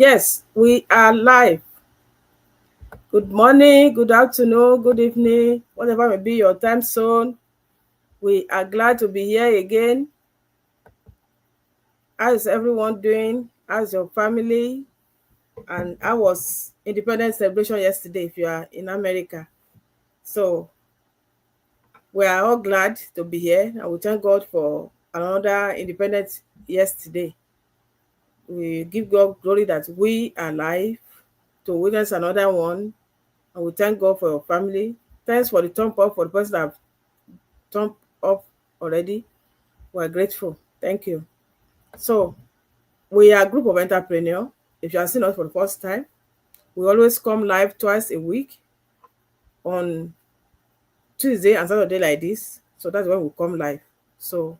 Yes, we are live. Good morning, good afternoon, good evening, whatever may be your time zone. We are glad to be here again. How is everyone doing? How's your family? And I was Independence celebration yesterday if you are in America. So we are all glad to be here and we thank God for another independence yesterday. We give God glory that we are alive to witness another one. And we thank God for your family. Thanks for the thumb up for the person that have thumb up already. We're grateful. Thank you. So we are a group of entrepreneurs. If you are seeing us for the first time, we always come live twice a week on Tuesday and Saturday like this. So that's when we come live. So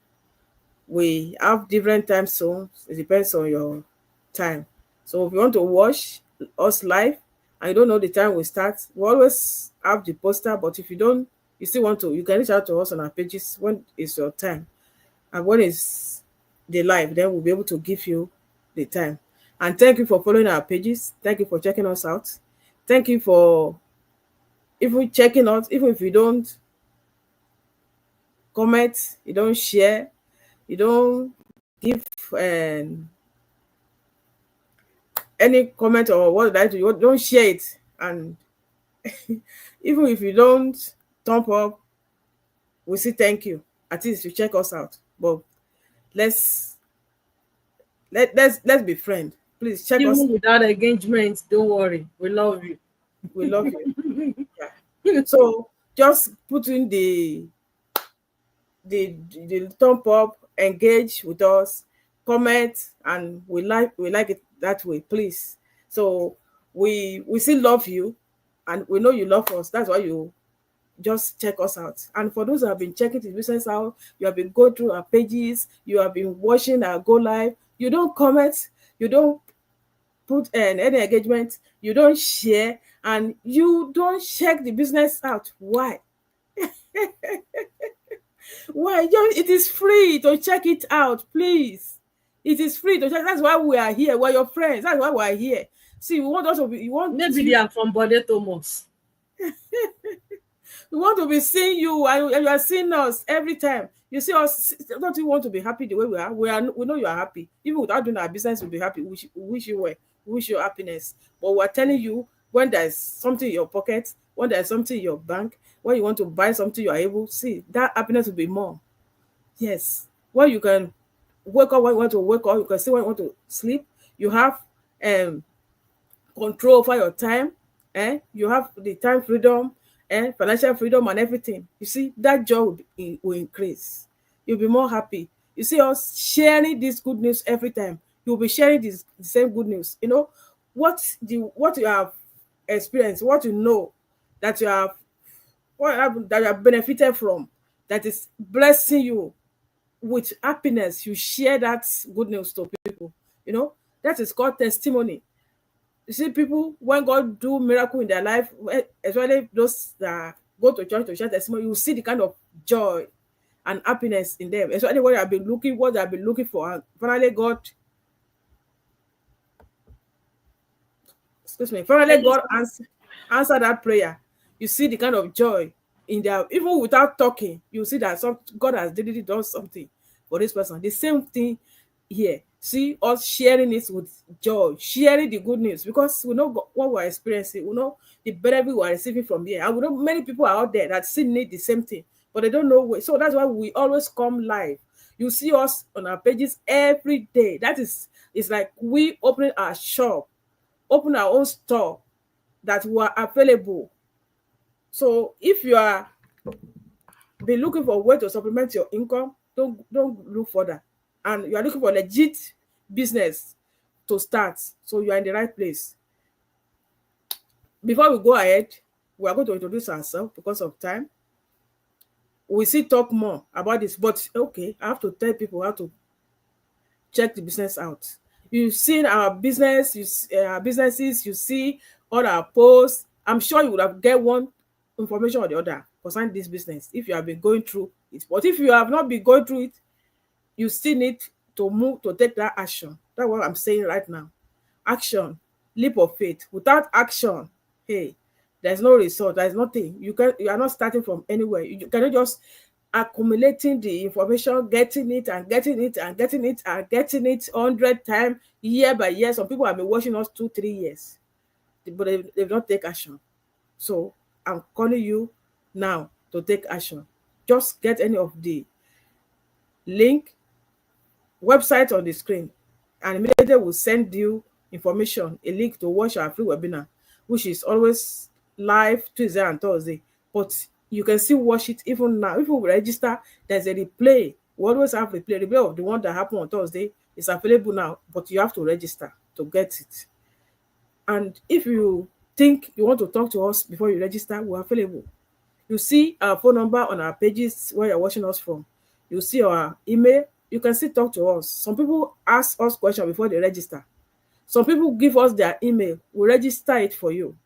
we have different time zones. It depends on your time. So if you want to watch us live and you don't know the time we start, we always have the poster. But if you don't, you still want to, you can reach out to us on our pages when it's your time. And when it's the live, then we'll be able to give you the time. And thank you for following our pages. Thank you for checking us out. Thank you for even checking us, even if you don't comment, you don't share, you don't give any comment or what did I do, you don't share it. And even if you don't thumb up, we say thank you. At least you check us out. But let's let's be friends. Please check us. Even without engagement, don't worry. We love you. We love you. Yeah. So just put in the thumb up, engage with us, comment, and we like it that way, please. So we still love you, and we know you love us. That's why you just check us out. And for those who have been checking the business out, you have been going through our pages, you have been watching our go live, you don't comment, you don't put any engagement, you don't share, and you don't check the business out. Why? Why? It is free to check it out, please. It is free to check. That's why we are here. We're your friends. That's why we're here. See, we want us to be. You want Maybe they you. are from Bode Thomas. We want to be seeing you, and you are seeing us every time. You see us. Don't you want to be happy the way we are? We are. We know you are happy. Even without doing our business, we'll be happy. We wish you well. We wish you happiness. But we're telling you, when there's something in your pocket, when there's something in your bank, when you want to buy something, you are able. See, that happiness will be more. Yes. When you can wake up when you want to wake up, you can see when you want to sleep. You have um control over your time, you have the time freedom and financial freedom and everything. You see, that joy will increase. You'll be more happy. You see us sharing this good news every time. You'll be sharing this the same good news. You know what you have experienced, what you know that you have that you have benefited from, that is blessing you with happiness. You share that good news to people. You know that is called testimony. You see, people when God do miracle in their life, especially those that go to church to share testimony, you see the kind of joy and happiness in them. Especially what they have been looking for, and finally God answer that prayer. You see the kind of joy in their, even without talking, you see that God has really done something for this person. The same thing here. See us sharing this with joy, sharing the good news, because we know what we're experiencing, we know the benefit we're receiving from here, and we know many people are out there that still need the same thing, but they don't know where. So that's why we always come live. You see us on our pages every day. That is, it's like we opening our shop, open our own store, that were available. So if you are be looking for a way to supplement your income, don't look further. And you are looking for legit business to start, so you are in the right place. Before we go ahead, we are going to introduce ourselves because of time. We still talk more about this, but okay, I have to tell people how to check the business out. You've seen our business, our businesses, you see all our posts. I'm sure you would have get one information or the other concerning this business if you have been going through it. But if you have not been going through it, you still need to move to take that action. That's what I'm saying right now. action, leap of faith. Without action, hey, there's no result. There's nothing. You are not starting from anywhere. You cannot just accumulating the information, getting it and getting it and getting it and getting it 100 times year by year. Some people have been watching us 2, 3 years, but they've not take action. So I'm calling you now to take action. Just get any of the link, website on the screen, and immediately we'll send you information, a link to watch our free webinar, which is always live Tuesday and Thursday. But you can still watch it even now. If you register, there's a replay. We always have replay. Replay of the one that happened on Thursday is available now, but you have to register to get it. And if you think you want to talk to us before you register, we're available. You see our phone number on our pages where you're watching us from. You see our email. You can still talk to us. Some people ask us questions before they register. Some people give us their email. We register it for you.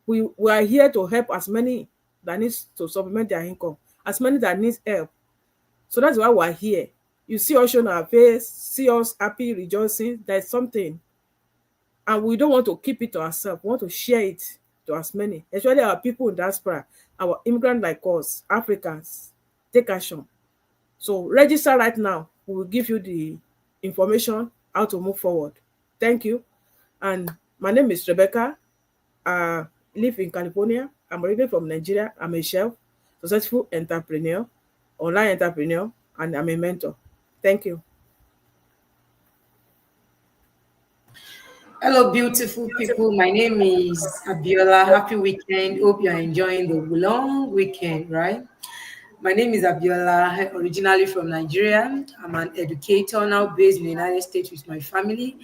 We are here to help as many that needs to supplement their income, as many that needs help. So that's why we're here. You see us showing our face, see us happy, rejoicing. There's something. And we don't want to keep it to ourselves. We want to share it to as many, especially our people in diaspora, our immigrants like us, Africans. Take action. So register right now. We will give you the information how to move forward. Thank you. And my name is Rebecca. I live in California. I'm originally from Nigeria. I'm a chef, successful entrepreneur, online entrepreneur, and I'm a mentor. Thank you. Hello, beautiful people. My name is Abiola. Happy weekend. Hope you are enjoying the long weekend, right? My name is Abiola, originally from Nigeria. I'm an educator now based in the United States with my family.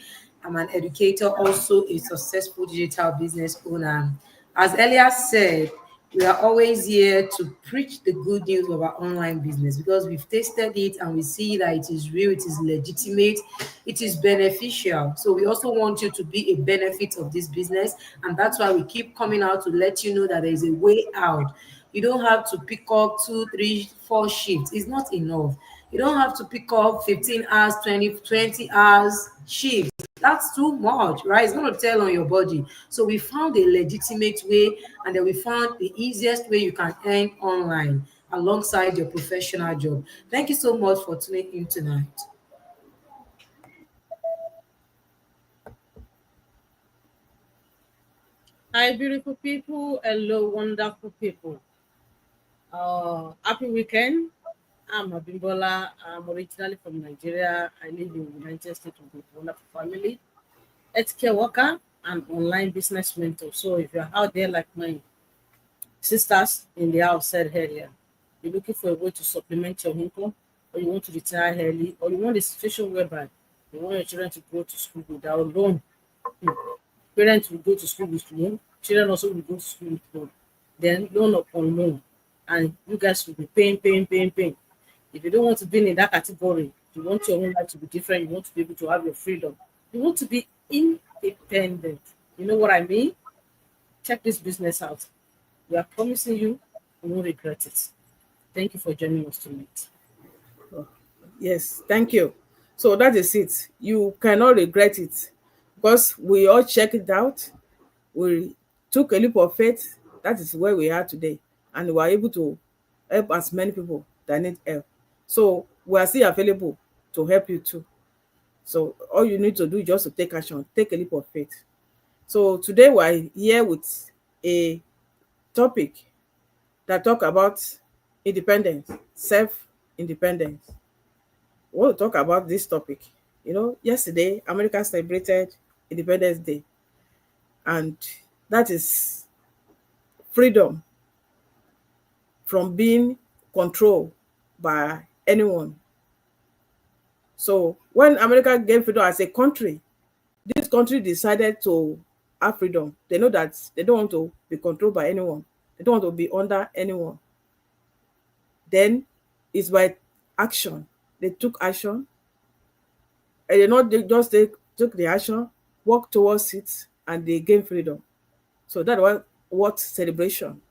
I'm an educator, also a successful digital business owner. As earlier said, we are always here to preach the good news of our online business because we've tested it and we see that it is real, it is legitimate, it is beneficial. So we also want you to be a benefit of this business, and that's why we keep coming out to let you know that there is a way out. You don't have to pick up 2, 3, 4 shifts. It's not enough. You don't have to pick up 15 hours, 20 hours shifts. That's too much, right? It's going to tell on your body. So we found a legitimate way, and then we found the easiest way you can earn online alongside your professional job. Thank you so much for tuning in tonight. Hi, beautiful people. Hello, wonderful people. Happy weekend. I'm Abimbola. I'm originally from Nigeria. I live in the United States with a wonderful family, healthcare worker, and online business mentor. So if you're out there like my sisters in the outside area, you're looking for a way to supplement your income, or you want to retire early, or you want a situation whereby you want your children to go to school without loan. Parents will go to school with loan, children also will go to school with loan. Then loan upon loan. And you guys will be paying. If you don't want to be in that category, you want your own life to be different, you want to be able to have your freedom, you want to be independent. You know what I mean? Check this business out. We are promising you won't regret it. Thank you for joining us tonight. Yes, thank you. So that is it. You cannot regret it because we all checked it out. We took a leap of faith. That is where we are today. And we are able to help as many people that need help. So we are still available to help you too. So all you need to do is just to take action, take a leap of faith. So today we are here with a topic that talk about independence, self-independence. We want to talk about this topic. You know, yesterday America celebrated Independence Day, and that is freedom from being controlled by anyone. So when America gave freedom as a country, this country decided to have freedom. They know that they don't want to be controlled by anyone. They don't want to be under anyone. Then it's by action. They took action. And they just took the action, work towards it, and they gain freedom. So that was what celebration.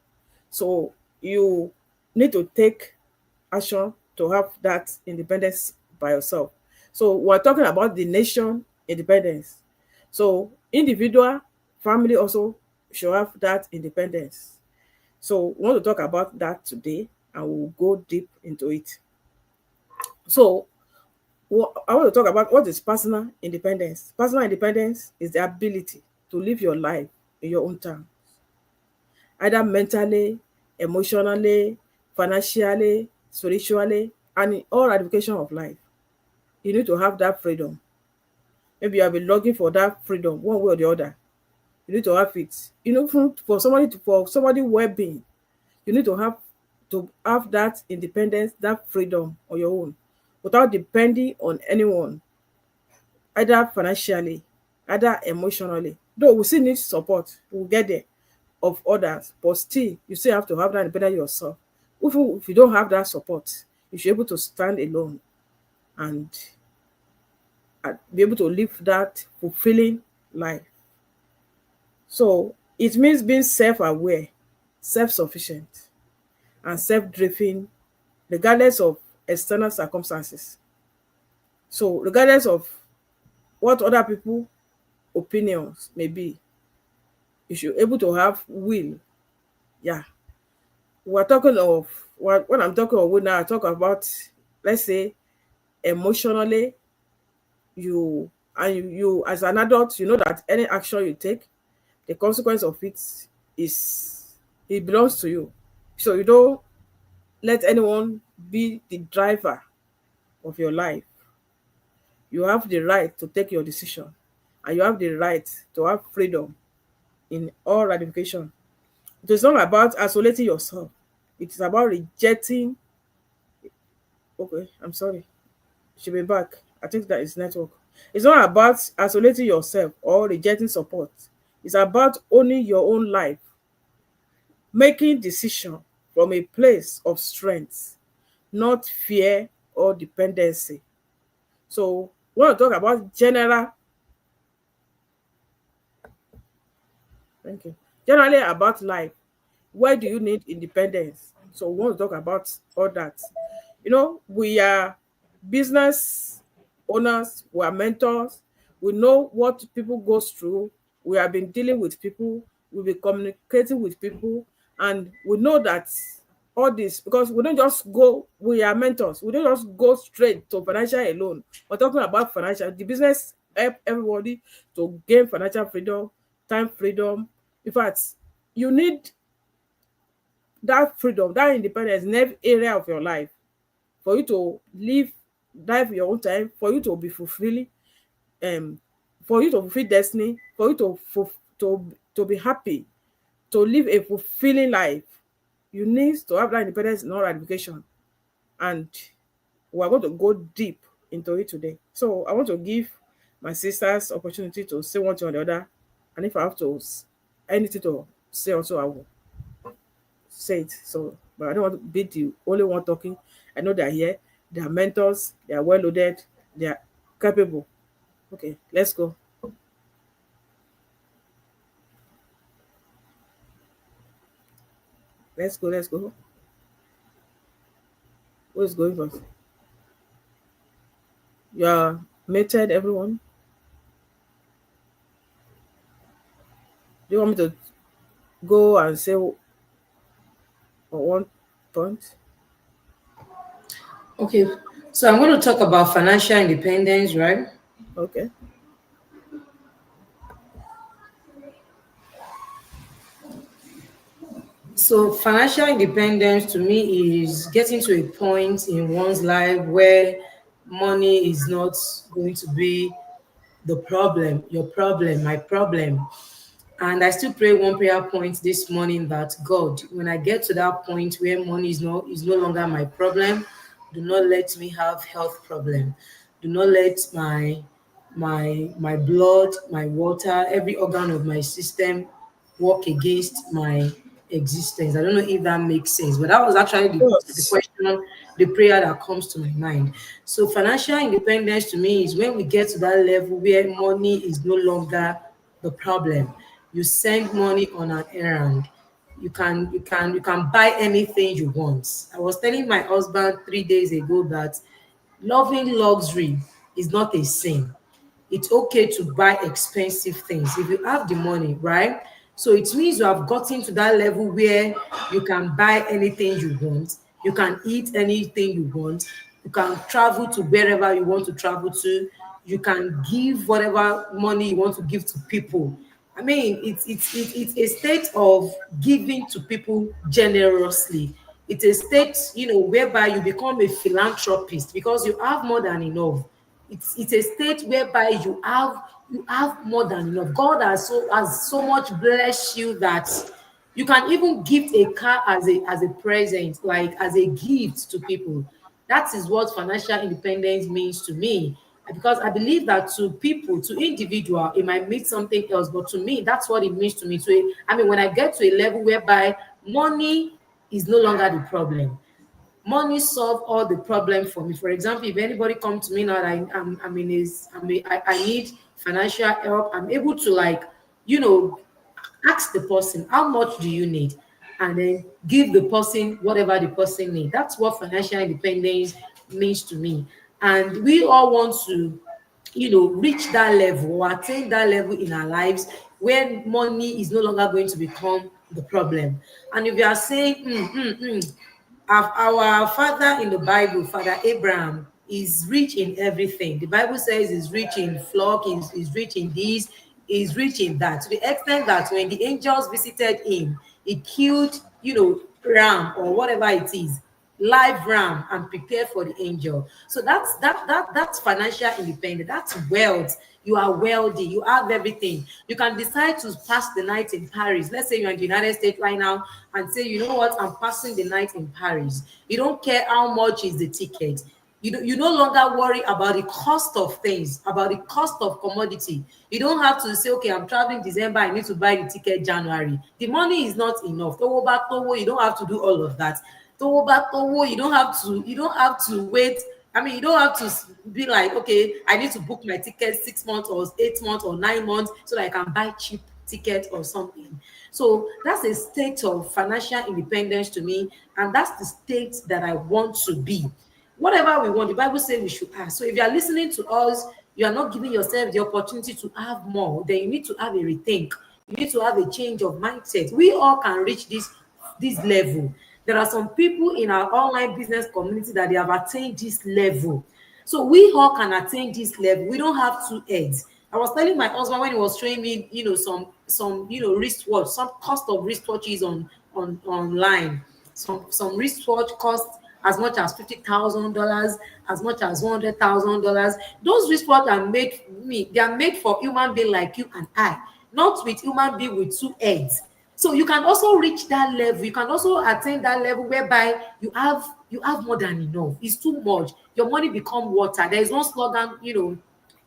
So you need to take action to have that independence by yourself. So we're talking about the nation independence. So individual, family also should have that independence. So we want to talk about that today, and we'll go deep into it. So I want to talk about what is personal independence. Personal independence is the ability to live your life in your own time, either mentally, emotionally, financially, spiritually, and in all ramifications of life. You need to have that freedom. Maybe you have been looking for that freedom one way or the other. You need to have it. For somebody well-being, you need to have that independence, that freedom on your own, without depending on anyone, either financially, either emotionally. Though we still need support, we'll get there, of others, but still you still have to have that independence yourself. If you don't have that support, you should be able to stand alone and be able to live that fulfilling life. So it means being self-aware, self-sufficient, and self-driven, regardless of external circumstances. So regardless of what other people opinions may be, you should be able to have will. Yeah. We're talking of when I'm talking of will now, I talk about, let's say, emotionally, you as an adult, you know that any action you take, the consequence of it is it belongs to you. So you don't let anyone be the driver of your life. You have the right to take your decision, and you have the right to have freedom in all ramifications. It is not about isolating yourself. It is about rejecting. Okay, I'm sorry. She'll be back. I think that is network. It's not about isolating yourself or rejecting support. It's about owning your own life, making decision from a place of strength, not fear or dependency. So we want to talk about thank you. Generally about life. Why do you need independence? So we want to talk about all that. We are business owners, we are mentors, we know what people go through, we have been dealing with people, we've been communicating with people, and we know that all this, because we don't just go, we are mentors, we don't just go straight to financial alone. We're talking about financial, the business help everybody to gain financial freedom, time freedom. In fact, you need that freedom, that independence in every area of your life, for you to live your own time, for you to be fulfilling, um, for you to fulfill destiny, for you to be happy, to live a fulfilling life. You need to have that independence in all ramification, and we are going to go deep into it today. So I want to give my sisters opportunity to say one thing or the other, and if I have anything to say also, I will say it. So, but I don't want to be the only one talking. I know they're here. They are mentors. They are well loaded. They are capable. Okay, let's go. Let's go. Let's go. Who is going first? You are mated, everyone. Do you want me to go and say on one point? Okay, so I'm going to talk about financial independence, right? Okay. So, financial independence to me is getting to a point in one's life where money is not going to be the problem, your problem, my problem. And I still pray one prayer point this morning that God, when I get to that point where money is no longer my problem, do not let me have health problem. Do not let my blood, my water, every organ of my system work against my existence. I don't know if that makes sense, but that was actually the Yes. question, the prayer that comes to my mind. So financial independence to me is when we get to that level where money is no longer the problem. You send money on an errand. You can buy anything you want. I was telling my husband 3 days ago that loving luxury is not a sin. it's okay to buy expensive things if you have the money, right? So it means you have gotten to that level where you can buy anything you want, you can eat anything you want, you can travel to wherever you want to travel to, you can give whatever money you want to give to people. I mean, it's a state of giving to people generously. It's a state, whereby you become a philanthropist because you have more than enough. It's a state whereby you have more than enough. God has so much blessed you that you can even gift a car as a present, like as a gift to people. That is what financial independence means to me. Because I believe that to people, to individual, it might mean something else, but to me, that's what it means to me. So, I mean, when I get to a level whereby money is no longer the problem, money solve all the problem for me. For example, if anybody come to me now that I'm in his, I need financial help, I'm able to, like, you know ask the person, how much do you need, and then give the person whatever the person need. That's what financial independence means to me. And we all want to, reach that level or attain that level in our lives where money is no longer going to become the problem. And if you are saying, our father in the Bible, Father Abraham, is rich in everything. The Bible says he's rich in flock, he's rich in this, he's rich in that. To the extent that when the angels visited him, he killed, ram or whatever it is, live ram, and prepared for the angel. So that's financial independence. That's wealth. You are wealthy, you have everything. You can decide to pass the night in Paris. Let's say you're in the United States right now and say, you know what, I'm passing the night in Paris. You don't care how much is the ticket. You no longer worry about the cost of things, about the cost of commodity. You don't have to say, okay, I'm traveling December, I need to buy the ticket January. The money is not enough. You don't have to do all of that. You don't have to wait. I mean, you don't have to be like, okay, I need to book my ticket 6 months or 8 months or 9 months so that I can buy cheap ticket or something. So that's a state of financial independence to me, and that's the state that I want to be. Whatever we want, the Bible says we should ask. So if you are listening to us, you are not giving yourself the opportunity to have more, then you need to have a rethink. You need to have a change of mindset. We all can reach this level. There are some people in our online business community that they have attained this level. So we all can attain this level. We don't have two heads. I was telling my husband when he was showing me, some wristwatch, some cost of wristwatches on online. Some wristwatch cost as much as $50,000, as much as $100,000. Those wristwatches are made for me. They are made for human being like you and I, not with human being with two heads. So you can also reach that level. You can also attain that level whereby you have more than enough. It's too much. Your money become water. There is no slogan,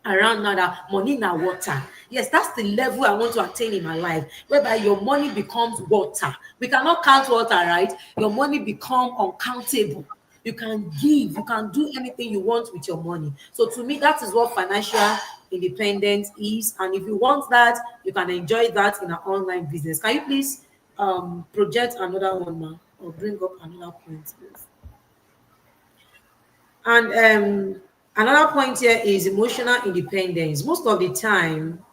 around now that money na water. Yes, that's the level I want to attain in my life, whereby your money becomes water. We cannot count water, right? Your money become uncountable. You can give, you can do anything you want with your money. So to me, that is what financial independence is. And if you want that, you can enjoy that in an online business. Can you please project another one now, or bring up another point, please? And another point here is emotional independence. Most of the time,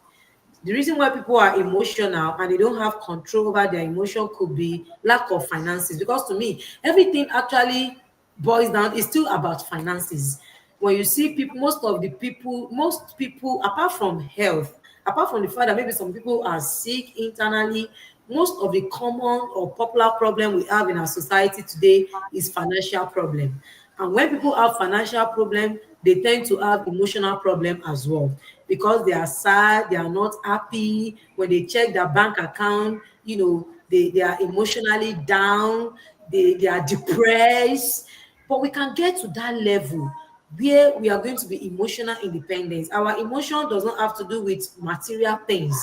the reason why people are emotional and they don't have control over their emotion could be lack of finances. Because to me, everything actually boils down, is still about finances. When you see people, most people, apart from health, apart from the fact that maybe some people are sick internally, most of the common or popular problem we have in our society today is financial problem. And when people have financial problem, they tend to have emotional problem as well, because they are sad, they are not happy. When they check their bank account, they are emotionally down, they are depressed. But we can get to that level where we are going to be emotional independence. Our emotion does not have to do with material things.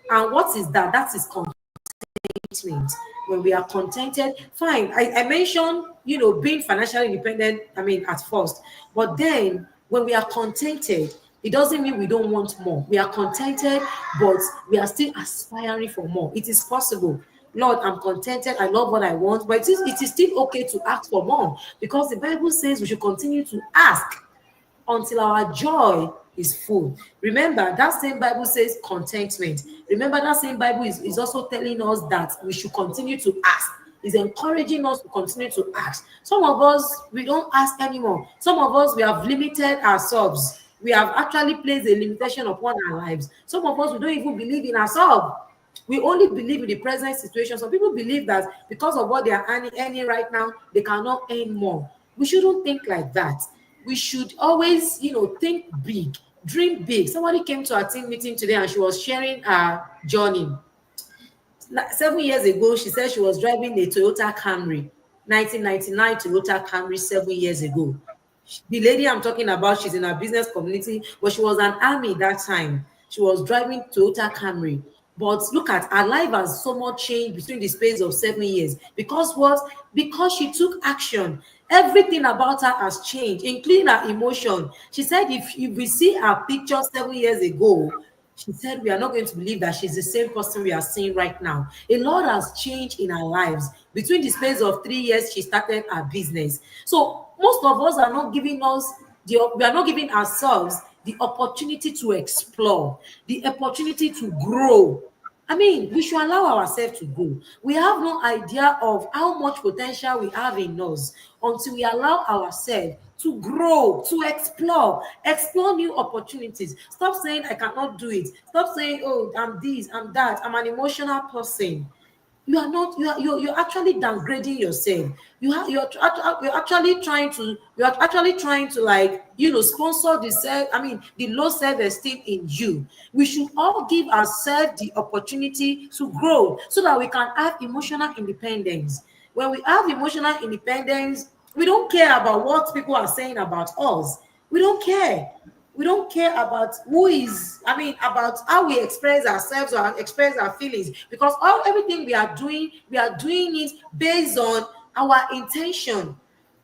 And what is that? That is contentment. When we are contented, fine. I mentioned, being financially independent, at first. But then when we are contented, it doesn't mean we don't want more. We are contented, but we are still aspiring for more. It is possible. Lord, I'm contented. I love what I want, but it is still okay to ask for more, because the Bible says we should continue to ask until our joy is full. Remember, that same Bible says contentment. Remember, that same Bible is also telling us that we should continue to ask. Is encouraging us to continue to ask. Some of us, we don't ask anymore. Some of us, we have limited ourselves. We have actually placed a limitation upon our lives. Some of us, we don't even believe in ourselves. We only believe in the present situation. Some people believe that because of what they are earning right now, they cannot earn more. We shouldn't think like that. We should always, think big, dream big. Somebody came to our team meeting today and she was sharing her journey. 7 years ago, she said she was driving a Toyota Camry, 1999 Toyota Camry 7 years ago. The lady I'm talking about, she's in our business community, but she was an army that time. She was driving Toyota Camry. But look at her life has so much changed between the space of 7 years. Because what? Because she took action. Everything about her has changed, including her emotion. She said if we see her picture 7 years ago, she said we are not going to believe that she's the same person we are seeing right now. A lot has changed in our lives. Between the space of 3 years, she started her business. So most of us are not giving we are not giving ourselves the opportunity to explore, the opportunity to grow. I mean, we should allow ourselves to grow. We have no idea of how much potential we have in us until we allow ourselves to grow, to explore new opportunities. Stop saying, I cannot do it. Stop saying, oh, I'm this, I'm that. I'm an emotional person. You are not, you're actually downgrading yourself. You're actually trying to like sponsor the low self-esteem in you. We should all give ourselves the opportunity to grow so that we can have emotional independence. When we have emotional independence, we don't care about what people are saying about us. We don't care. We don't care about about how we express ourselves or express our feelings, because everything we are doing it based on our intention.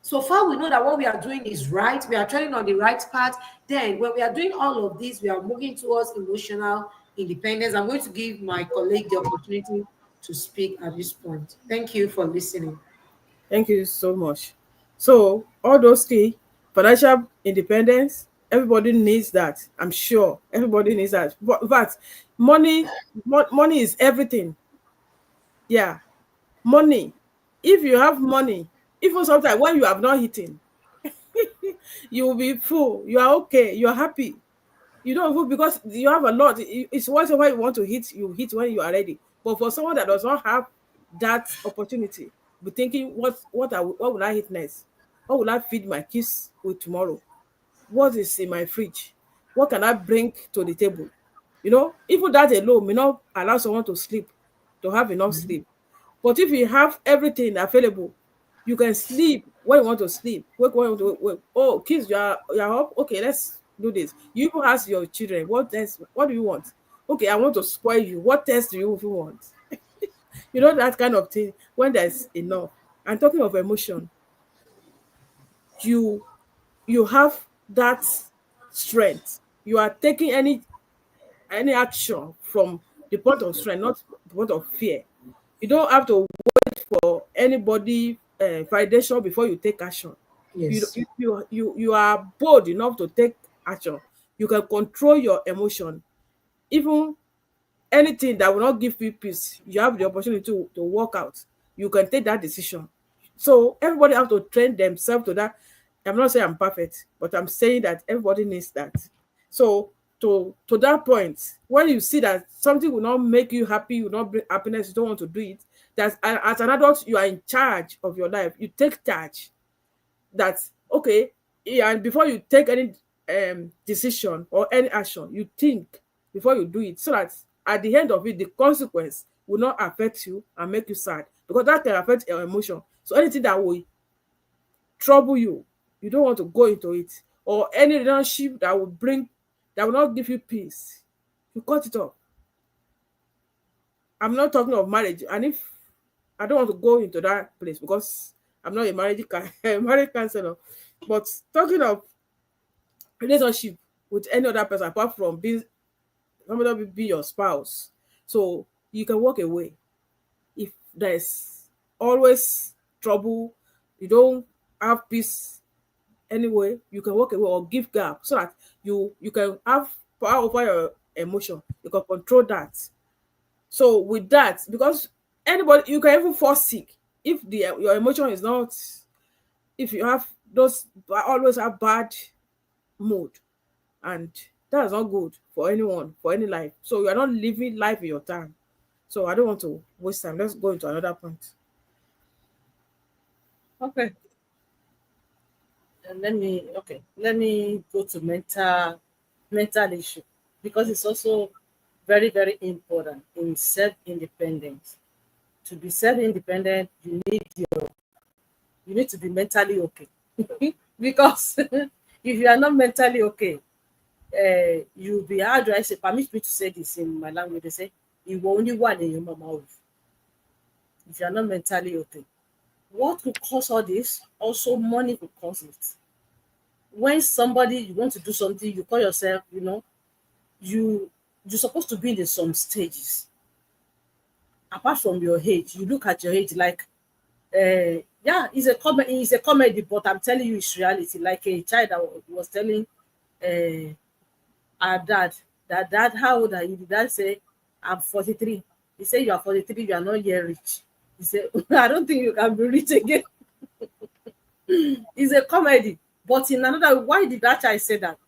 So far we know that what we are doing is right, we are treading on the right path. Then when we are doing all of this, we are moving towards emotional independence. I'm going to give my colleague the opportunity to speak at this point. Thank you for listening. Thank you so much. So all those three, financial independence, everybody needs that. I'm sure everybody needs that. But money is everything. Yeah, money. If you have money, even sometimes when you have not eaten, you will be full. You are okay. You are happy. You don't even, because you have a lot. It's whatever you want to hit, you hit when you are ready. But for someone that does not have that opportunity, be thinking, what will I hit next? What will I feed my kids with tomorrow? What is in my fridge? What can I bring to the table? Even that alone may not allow someone to sleep, to have enough sleep. But if you have everything available, you can sleep when you want to sleep. Wake when you want to wake. Oh, kids, you are up. Okay, let's do this. You even ask your children, what test? What do you want? Okay, I want to spoil you. What test do you even want? That kind of thing. When there's enough. And talking of emotion, you you have that strength. You are taking any action from the point of strength, not the point of fear. You don't have to wait for anybody validation before you take action. Yes. You are bold enough to take action. You can control your emotion. Even anything that will not give you peace, you have the opportunity to work out. You can take that decision. So everybody have to train themselves to that. I'm not saying I'm perfect, but I'm saying that everybody needs that. So to that point, when you see that something will not make you happy, will not bring happiness, you don't want to do it. That as an adult, you are in charge of your life. You take charge. That okay, yeah, and before you take any decision or any action, you think before you do it, so that at the end of it, the consequence will not affect you and make you sad, because that can affect your emotion. So anything that will trouble you, you don't want to go into it, or any relationship that will not give you peace, you cut it off. I'm not talking of marriage, and if I don't want to go into that place because I'm not a marriage counselor, but talking of relationship with any other person apart from being somebody be your spouse, so you can walk away. If there's always trouble, you don't have peace, anyway, you can walk away or give gap so that you can have power over your emotion. You can control that. So with that, because anybody, you can even fall sick if the your emotion is not, if you have those always have bad mood, and that is not good for anyone, for any life. So you are not living life in your time. So I don't want to waste time. Let's go into another point. Okay. Let me go to mental issue, because it's also very, very important in self-independence. To be self-independent, you need to be mentally okay. Because if you are not mentally okay, you'll be, how do I say, permit me to say this in my language, they say you will only one in your mama. If you are not mentally okay, what could cause all this? Also, money could cause it. When somebody, you want to do something, you call yourself, you're supposed to be in some stages. Apart from your age, you look at your age like, yeah, it's a comedy, but I'm telling you, it's reality. Like a child that was telling our dad, dad, how old are you? The dad say, I'm 43. He said, you are 43, you are not yet rich. He said, I don't think you can be rich again. It's a comedy. But in another, why did that child say that?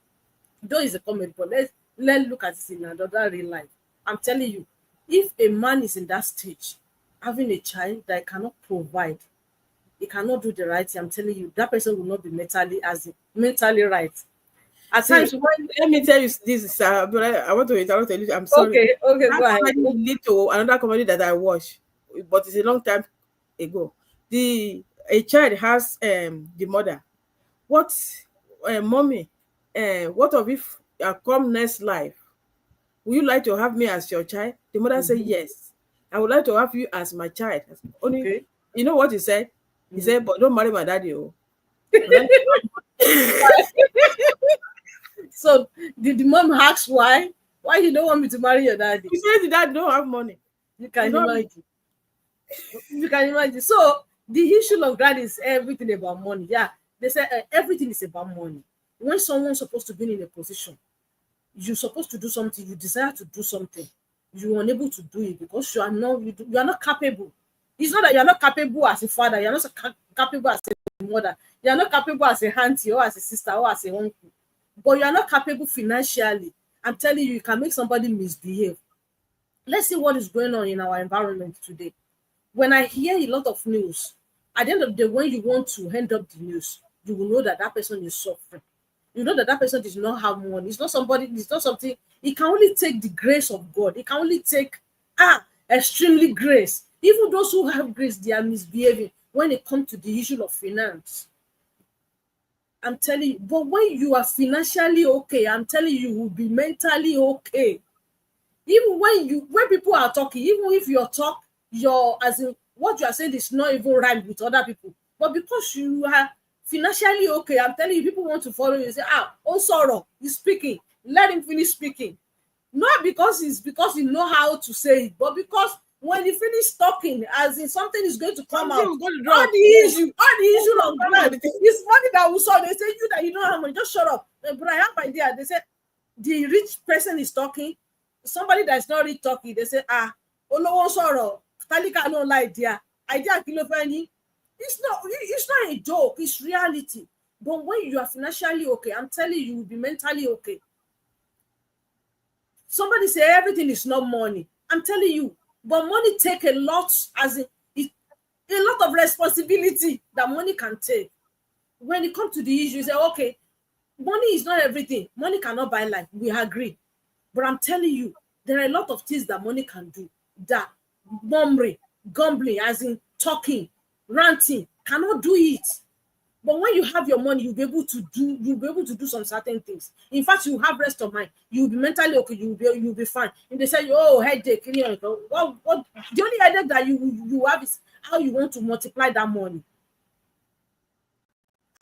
Though it's a comedy, but let's look at it in another real life. I'm telling you, if a man is in that stage, having a child that cannot provide, he cannot do the right thing, I'm telling you, that person will not be mentally right. At See, times when, let me tell you this, but I want to interrupt you. I'm sorry. okay, That go ahead. comedy lead to another comedy that I watched, but it's a long time ago. A child has the mother. What, mommy? What of if I come next life? Would you like to have me as your child? The mother said yes. I would like to have you as my child. Only, Okay. you know what he said? He said, but don't marry my daddy. Oh. So did the mom ask why? Why you don't want me to marry your daddy? He said the dad don't have money. You can It's not imagine. You can imagine. So the issue of that is everything about money. Yeah, they say everything is about money. When someone's supposed to be in a position, you're supposed to do something, you desire to do something, you're unable to do it because you are not capable. It's not that you're not capable as a father, you're not so capable as a mother, you're not capable as a auntie or as a sister or as a uncle, but you are not capable financially. I'm telling you, you can make somebody misbehave. Let's see what is going on in our environment today. When I hear a lot of news, at the end of the day, when you want to end up the news, you will know that that person is suffering. You know that that person does not have money. It's not somebody, it's not something. It can only take the grace of God. It can only take extremely grace. Even those who have grace, they are misbehaving when it comes to the issue of finance. I'm telling you, but when you are financially okay, I'm telling you, you will be mentally okay. Even when people are talking, even if your talk, your as in what you are saying is not even right with other people, but because you are financially okay, I'm telling you, people want to follow you. Say, oh, sorrow, he's speaking. Let him finish speaking. Not because it's because you know how to say it, but because when you finish talking, as in something is going to come out, all the issue of ground is money that we saw. They say you that you don't have money, just shut up. But I have idea. They say the rich person is talking. Somebody that's not really talking, they say, Olowo sọ̀rọ̀, Talika no lie there. Idea kilo feni. It's not a joke, it's reality. But when you are financially okay, I'm telling you, you will be mentally okay. Somebody say everything is not money. I'm telling you, but money take a lot, as in a lot of responsibility that money can take. When it comes to the issue, you say, okay, money is not everything. Money cannot buy life. We agree. But I'm telling you, there are a lot of things that money can do that murmuring, grumbling, as in talking, ranting, cannot do it. But when you have your money, you'll be able to do some certain things. In fact, you have rest of mind. You'll be mentally okay. You'll be fine. If they say, oh, headache, what the only headache that you have is how you want to multiply that money.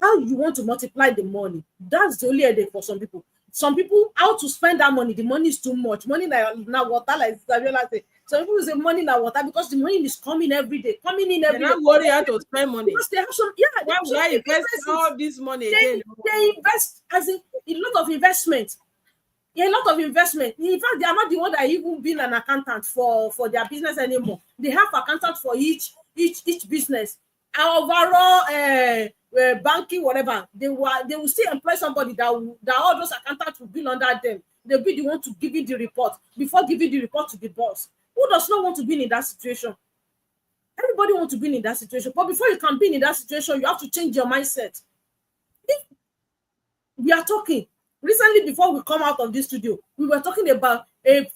How you want to multiply the money. That's the only headache for some people. Some people, how to spend that money. The money is too much. Money now water, like Saviola say. Some people say money na water because the money is coming every day, coming in They're every day. not worried how to spend money. Because they have some, yeah, they Why have would some I invest businesses. all this money They again? invest as in a lot of investment. A lot of investment. In fact, they are not the one that even been an accountant for their business anymore. They have accountant for each business. Our overall banking, whatever, they will still employ somebody that all those accountants will be under them. They'll be the one to give you the report before giving the report to the boss. Who does not want to be in that situation? Everybody wants to be in that situation. But before you can be in that situation, you have to change your mindset. If we are talking recently, before we come out of this studio, we were talking about a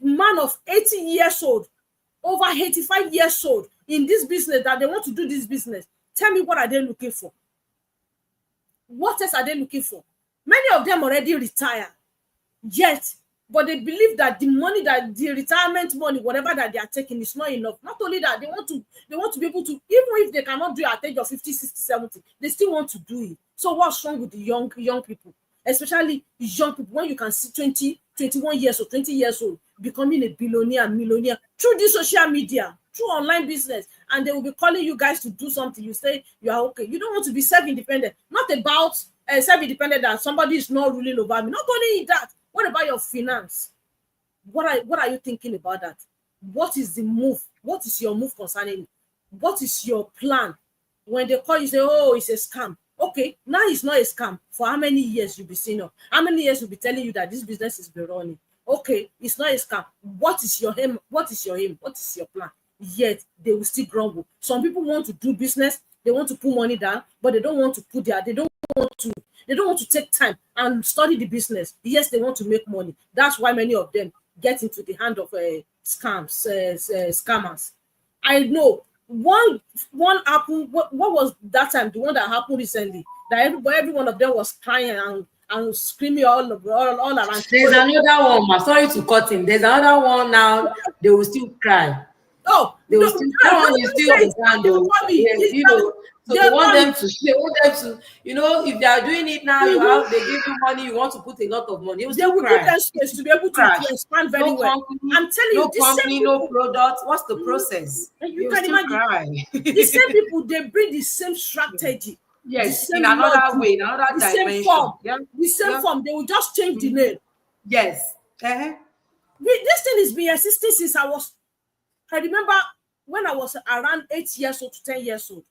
man of 80 years old, over 85 years old in this business, that they want to do this business. Tell me, what are they looking for? What else are they looking for? Many of them already retired, yet, but they believe that the money, that the retirement money, whatever that they are taking, is not enough. Not only that, they want to be able to, even if they cannot do it at the age of 50, 60, 70, they still want to do it. So what's wrong with the young people? Especially young people, when you can see 20, 21 years old, 20 years old, becoming a billionaire, millionaire through this social media, through online business, and they will be calling you guys to do something. You say you are okay. You don't want to be self-independent. Not about self-independent that somebody is not ruling over me. Not only that, what about your finance? What are you thinking about that? What is the move? What is your move concerning it? What is your plan? When they call you, say, oh, it's a scam. Okay, now it's not a scam. For how many years you'll be seeing up? How many years will be telling you that this business is be running? Okay, it's not a scam. What is your aim? What is your aim? What is your plan? Yet they will still grumble. Some people want to do business, they want to put money down, but they don't want to they don't want to take time and study the business. Yes, they want to make money. That's why many of them get into the hand of scammers. I know one happened. What was that time? The one that happened recently, that every one of them was crying and screaming all around. There's another one, ma. Sorry to cut him. There's another one now. They will still cry. Oh, They will still. That one is still on ground, though. You know. So they want them to. They want them to. You know, if they are doing it now, they give you money. You want to put a lot of money. They will still cry. Give them space to be able to expand very well. I'm telling you, no company, no product. What's the process? You can imagine. Cry. The same people, they bring the same strategy. Yes, in another way, in another dimension. Same form. Yeah. The same form. They will just change the name. Yes. This thing has been existing since I remember when I was around 8 years old to 10 years old.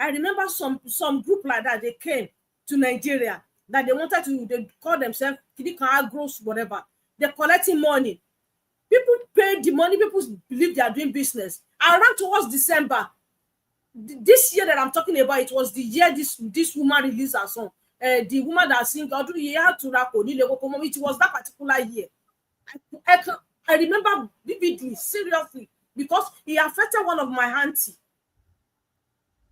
I remember some group like that. They came to Nigeria that they call themselves Kidika Gross, whatever. They're collecting money. People pay the money. People believe they are doing business. Around towards December, this year that I'm talking about, it was the year this woman released her song. The woman that sings Odu Yeha Turako, it was that particular year. I remember vividly, seriously, because it affected one of my auntie.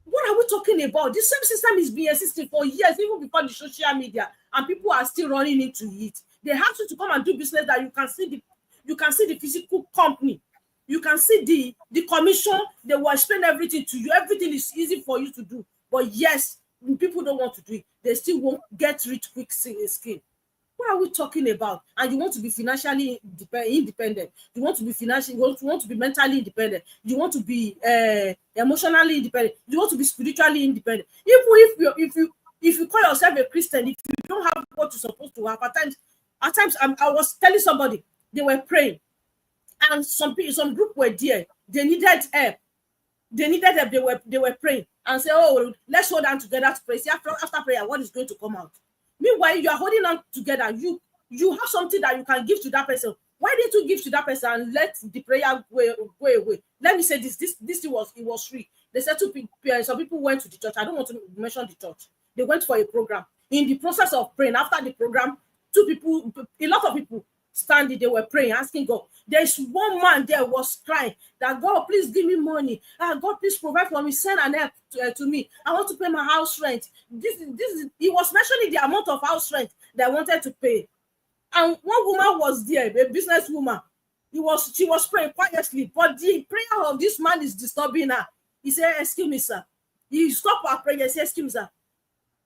What are we talking about? The same system is being existing for years, even before the social media, and people are still running into it. They have to come and do business that you can see the physical company. You can see the commission. They will explain everything to you. Everything is easy for you to do. But yes, people don't want to do it. They still won't get rich quick scheme. What are we talking about? And you want to be financially independent. You want to be you want to be mentally independent. You want to be emotionally independent. You want to be spiritually independent. Even if you call yourself a Christian, if you don't have what you're supposed to have, at times I was telling somebody, they were praying, and some group were there. They needed help. They were praying and say, oh, let's hold on together to pray. See, after prayer, what is going to come out? Meanwhile, you are holding on together. You have something that you can give to that person. Why didn't you give to that person and let the prayer go away? Let me say this was free. They said some people went to the church. I don't want to mention the church. They went for a program. In the process of praying, after the program, a lot of people standing, they were praying, asking God. There's one man there was crying that, God, please give me money. God, please provide for me. Send an help to me. I want to pay my house rent. He was mentioning the amount of house rent that I wanted to pay. And one woman was there, a businesswoman. She was praying quietly, but the prayer of this man is disturbing her. He said, excuse me, sir. He stopped her prayer. He said, excuse me, sir.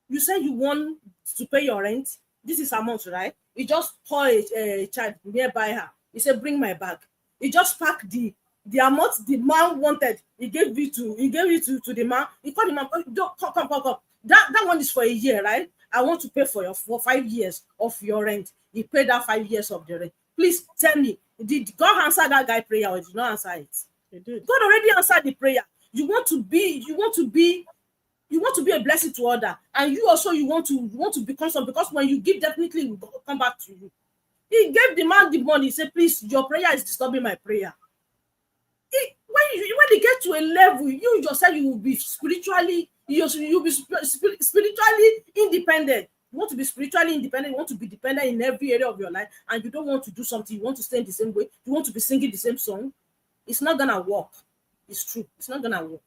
You said you want to pay your rent. This is amount, right? He just called a child nearby her. He said, bring my bag. He just packed the amount the man wanted. He gave it to the man. He called the man, "Oh, come. That one is for a year, right? I want to pay for 5 years of your rent." He paid that 5 years of the rent. Please tell me, did God answer that guy prayer or did not answer it? He did. God already answered the prayer. You want to be a blessing to others, and you also you want to become something, because when you give, definitely it will come back to you. He gave the man the money. He said, "Please, your prayer is disturbing my prayer." When you get to a level, you yourself, you will be spiritually independent. You want to be spiritually independent. You want to be dependent in every area of your life, and you don't want to do something. You want to stay in the same way. You want to be singing the same song. It's not gonna work. It's true. It's not gonna work.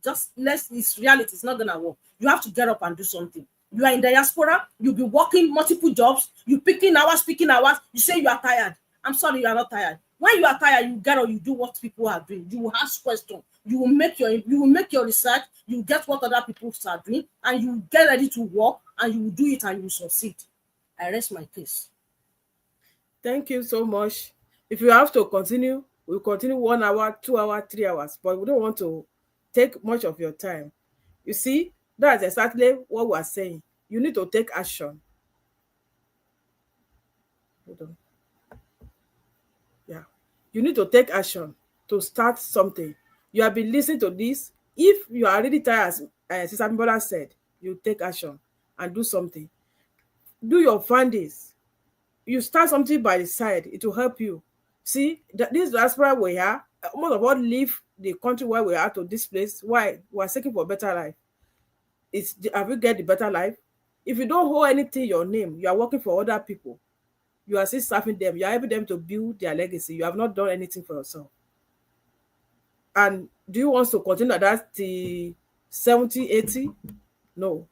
It's reality. It's not gonna work. You have to get up and do something. You are in diaspora. You'll be working multiple jobs. You picking hours. You say you are tired. I'm sorry, you are not tired. When you are tired, you get up. You do what people are doing. You will ask questions. You will make your research. You get what other people are doing, and you get ready to work, and you will do it, and you will succeed. I rest my case. Thank you so much. If you have to continue, we'll continue 1 hour, 2 hours, 3 hours, but we don't want to take much of your time. You see, that's exactly what we're saying. You need to take action. Hold on. Yeah. You need to take action to start something. You have been listening to this. If you are really tired, as Sister Bimbola said, you take action and do something. Do your findings. You start something by the side. It will help you. See, this diaspora we are, most of us leave the country where we are to this place. Why? We are seeking for a better life. Have you get the better life? If you don't hold anything your name, you are working for other people. You are still serving them. You are helping them to build their legacy. You have not done anything for yourself. And do you want to continue that till 70, 80? No,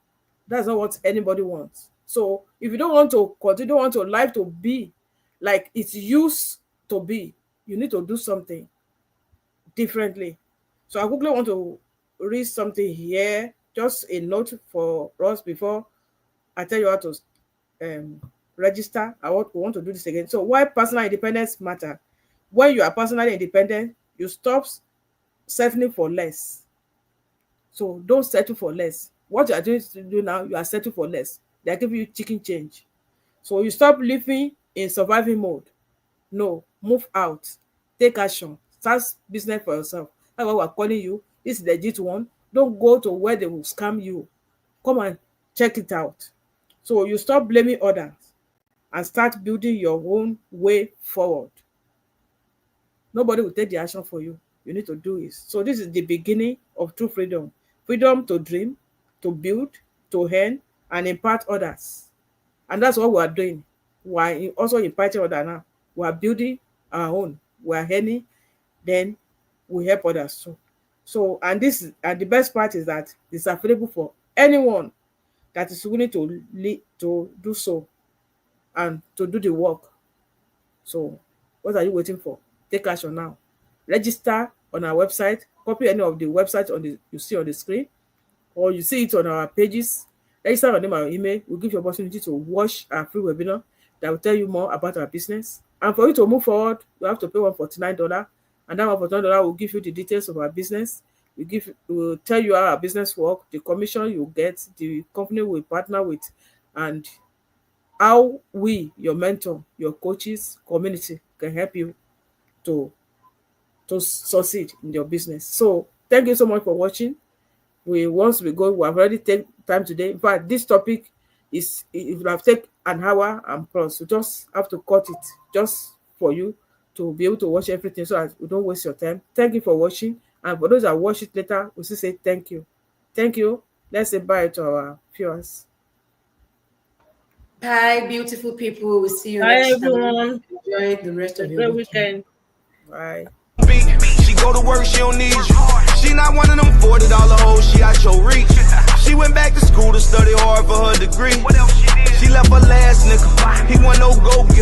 that's not what anybody wants. So if you don't want to continue, don't want your life to be like it's used to be, you need to do something differently. So I quickly want to read something here, just a note for us before I tell you how to register. I want to do this again. So why personal independence matter? When you are personally independent, you stop settling for less. So don't settle for less. What you are doing to do now, you are settling for less. They are giving you chicken change. So you stop living in surviving mode. No, move out. Take action. Start business for yourself. That's why we're calling you. This is the legit one. Don't go to where they will scam you. Come and check it out. So you stop blaming others and start building your own way forward. Nobody will take the action for you. You need to do it. So this is the beginning of true freedom. Freedom to dream, to build, to earn, and impart others. And that's what we are doing. We are also imparting others now. We are building our own. We are earning, then we help others too. So, and the best part is that it's available for anyone that is willing to do so and to do the work. So, what are you waiting for? Take action now. Register on our website. Copy any of the websites you see on the screen, or you see it on our pages. Register on them our email. We'll give you opportunity to watch our free webinar that will tell you more about our business. And for you to move forward, you have to pay $149. And that $149 will give you the details of our business. We will tell you how our business works, the commission you get, the company we partner with, and how we, your mentor, your coaches, community, can help you to succeed in your business. So thank you so much for watching. Once we go, we have already taken time today. In fact, this topic it will have taken an hour and plus. You just have to cut it just for you to be able to watch everything so that we don't waste your time. Thank you for watching. And for those that watch it later, we still say thank you. Thank you. Let's say bye to our viewers. Hi, beautiful people. We'll see you Bye, next everyone. time. Enjoy the rest of your Great weekend. weekend. Bye. She go to work, she don't need you. She not one of them $40 hoes, she out your reach. She went back to school to study hard for her degree. She left her last nigga, he wasn't no go-getter.